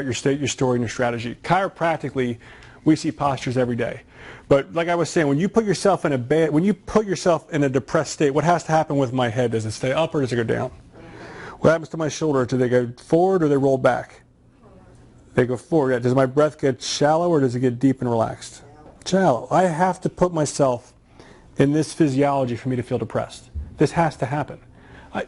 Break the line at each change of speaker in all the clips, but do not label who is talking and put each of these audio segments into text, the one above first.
Your state, your story, and your strategy. Chiropractically, we see postures every day. But like I was saying, when you put yourself in a depressed state, what has to happen with my head? Does it stay up or does it go down? What happens to my shoulder? Do they go forward or they roll back? They go forward. Yeah. Does my breath get shallow or does it get deep and relaxed? Shallow. I have to put myself in this physiology for me to feel depressed. This has to happen.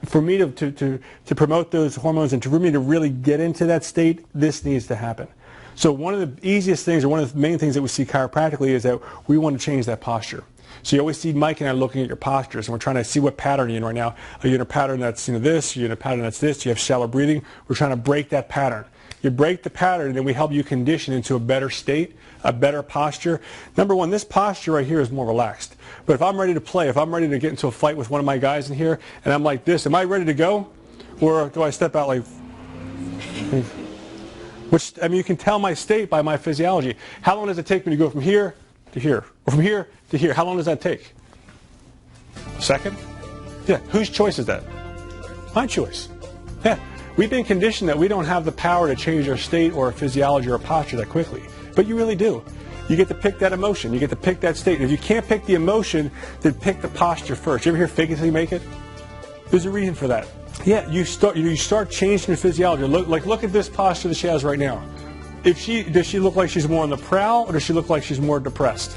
For me to promote those hormones and for me to really get into that state, this needs to happen. So one of the easiest things, or one of the main things that we see chiropractically, is that we want to change that posture. So you always see Mike and I looking at your postures, and we're trying to see what pattern you're in right now. Are you in a pattern that's this? Are you in a pattern that's this? Do you have shallow breathing? We're trying to break that pattern. You break the pattern, and then we help you condition into a better state, a better posture. Number one, this posture right here is more relaxed. But if I'm ready to play, if I'm ready to get into a fight with one of my guys in here, and I'm like this, am I ready to go? Or do I step out like... Which, I mean, you can tell my state by my physiology. How long does it take me to go from here to here? Or from here to here? How long does that take? A second? Yeah, whose choice is that? My choice. Yeah. We've been conditioned that we don't have the power to change our state or our physiology or our posture that quickly. But you really do. You get to pick that emotion. You get to pick that state. And if you can't pick the emotion, then pick the posture first. You ever hear fake it till you make it? There's a reason for that. Yeah, you start changing your physiology. Look at this posture that she has right now. Does she look like she's more on the prowl, or does she look like she's more depressed?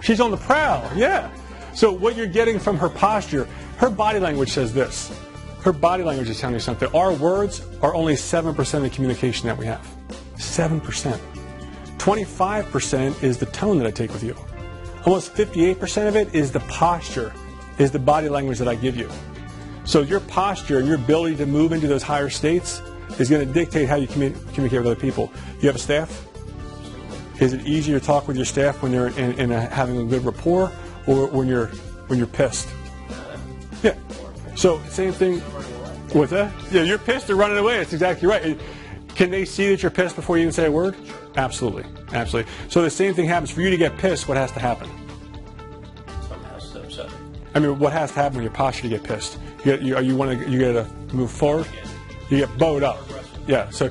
She's on the prowl, yeah. So what you're getting from her posture, her body language says this. Her body language is telling you something. Our words are only 7% of the communication that we have. 7%. 25% is the tone that I take with you. Almost 58% of it is the posture, is the body language that I give you. So your posture and your ability to move into those higher states is going to dictate how you communicate with other people. You have a staff? Is it easier to talk with your staff when you're having a good rapport, or when you're pissed? Yeah. So same thing with that. Yeah, you're pissed, they're running away. That's exactly right. Can they see that you're pissed before you even say a word? Absolutely. Absolutely. So the same thing happens. For you to get pissed, what has to happen?
Something has to upset.
I mean, what has to happen with your posture to get pissed? You got to move forward. You get bowed up. Yeah. So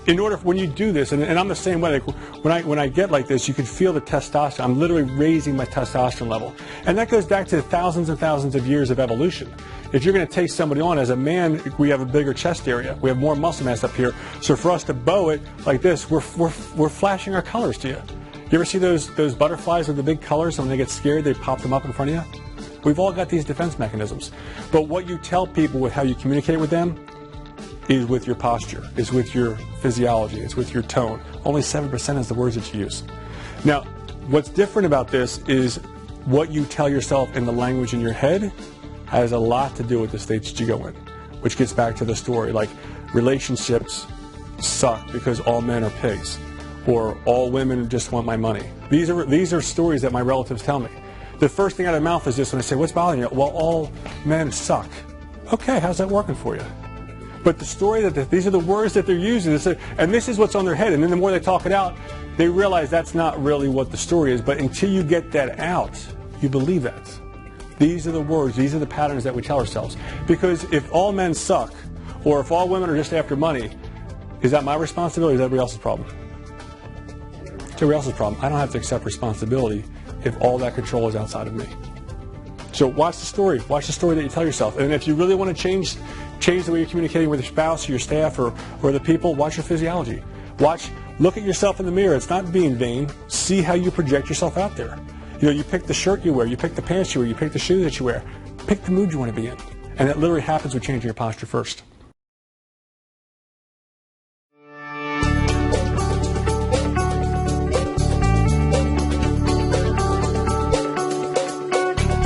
in order, when you do this, and I'm the same way. Like when I get like this, you can feel the testosterone. I'm literally raising my testosterone level, and that goes back to thousands and thousands of years of evolution. If you're going to take somebody on as a man, we have a bigger chest area. We have more muscle mass up here. So for us to bow it like this, we're flashing our colors to you. You ever see those butterflies with the big colors, and when they get scared, they pop them up in front of you? We've all got these defense mechanisms. But what you tell people with how you communicate with them is with your posture, is with your physiology, is with your tone. Only 7% is the words that you use. Now, what's different about this is what you tell yourself in the language in your head has a lot to do with the states that you go in, which gets back to the story. Like, relationships suck because all men are pigs, or all women just want my money. These are stories that my relatives tell me. The first thing out of their mouth is this when I say, what's bothering you? Well, all men suck. Okay, how's that working for you? But the story these are the words that they're using, and this is what's on their head. And then the more they talk it out, they realize that's not really what the story is. But until you get that out, you believe that. These are the words, these are the patterns that we tell ourselves. Because if all men suck, or if all women are just after money, is that my responsibility or is that everybody else's problem? It's everybody else's problem. I don't have to accept responsibility if all that control is outside of me. So watch the story. Watch the story that you tell yourself. And if you really want to change the way you're communicating with your spouse or your staff or the people, watch your physiology. Look at yourself in the mirror. It's not being vain. See how you project yourself out there. You know, you pick the shirt you wear, you pick the pants you wear, you pick the shoes that you wear. Pick the mood you want to be in. And that literally happens with changing your posture first.